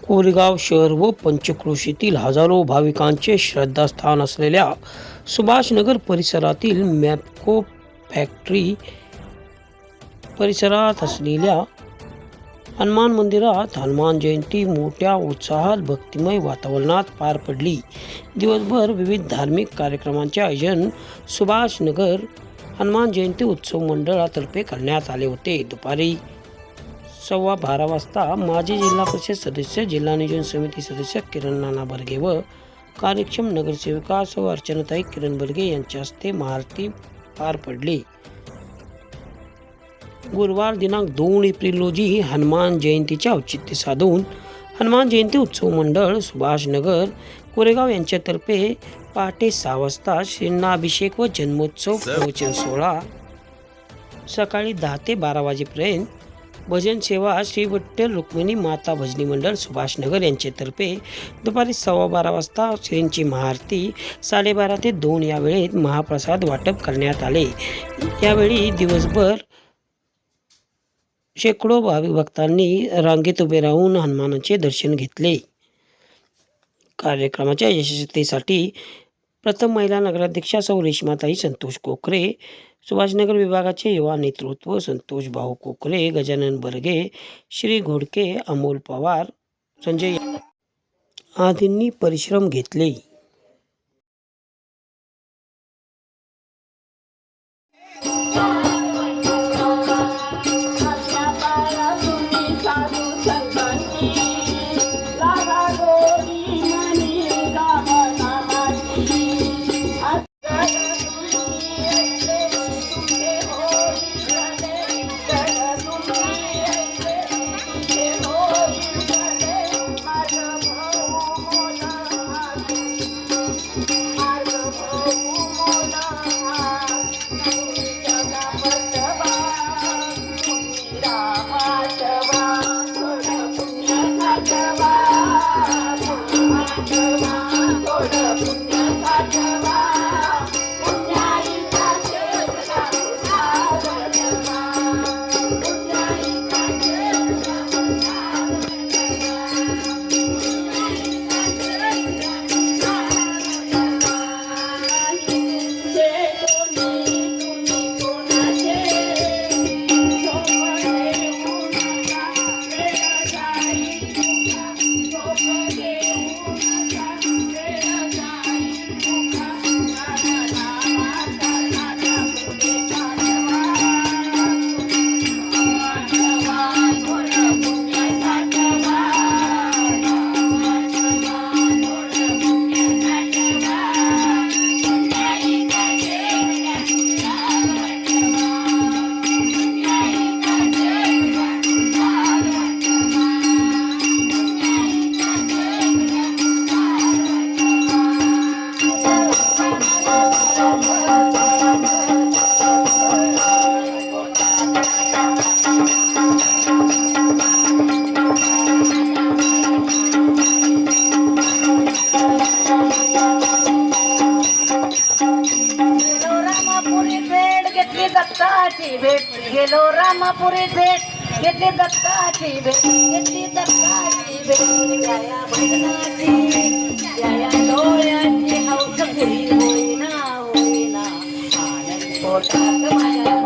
कोरेगाव शहर व पंचक्रोशीतील हजारो भाविकांचे श्रद्धास्थान असलेल्या सुभाषनगर परिसरातील मॅप्को फॅक्टरी परिसरात असलेल्या हनुमान मंदिरात हनुमान जयंती मोठ्या उत्साहात भक्तिमय वातावरणात पार पडली. दिवसभर विविध धार्मिक कार्यक्रमांचे आयोजन सुभाषनगर हनुमान जयंती उत्सव मंडळातर्फे करण्यात आले होते. दुपारी 12:15 वाजता माजी जिल्हा परिषद सदस्य, जिल्हा नियोजन समिती सदस्य किरण नाना बर्गे व कार्यक्षम नगरसेविका सौ अर्चनाताई किरण बर्गे यांच्या हस्ते महाआरती पार पडली. गुरुवार दिनांक 2 एप्रिल रोजी हनुमान जयंतीचे औचित्य साधून हनुमान जयंती उत्सव मंडळ सुभाषनगर कोरेगाव यांच्यातर्फे पहाटे 6 वाजता श्रींनाभिषेक व जन्मोत्सव प्रवचन सोहळा, सकाळी 10 ते 12 वाजेपर्यंत भजन सेवा श्री विठ्ठल रुक्मिणी माता भजनी मंडळ सुभाषनगर यांच्यातर्फे दुपारी 12:15 वाजता श्रींची महाआरती, 12:30 ते 2 या वेळेत महाप्रसाद वाटप करण्यात आले. यावेळी दिवसभर शेकडो भाविक भक्तांनी रांगेत उभे राहून हनुमानाचे दर्शन घेतले. कार्यक्रमाच्या यशस्वीतेसाठी प्रथम महिला नगराध्यक्षा सौ रेश्माताई संतोष कोकरे, सुभाषनगर विभागाचे युवा नेतृत्व संतोष भाऊ कोकरे, गजानन बर्गे, श्री घोडके, अमोल पवार, संजय आदींनी परिश्रम घेतले. दत्ताची भेट गेलो रामापुरी भेट घेतली दत्ताची भेट घेतली दत्ताची भेट या भजनाची या डोळ्यांची हौस पुरी होईना होईना आनंद पोटात माझ्या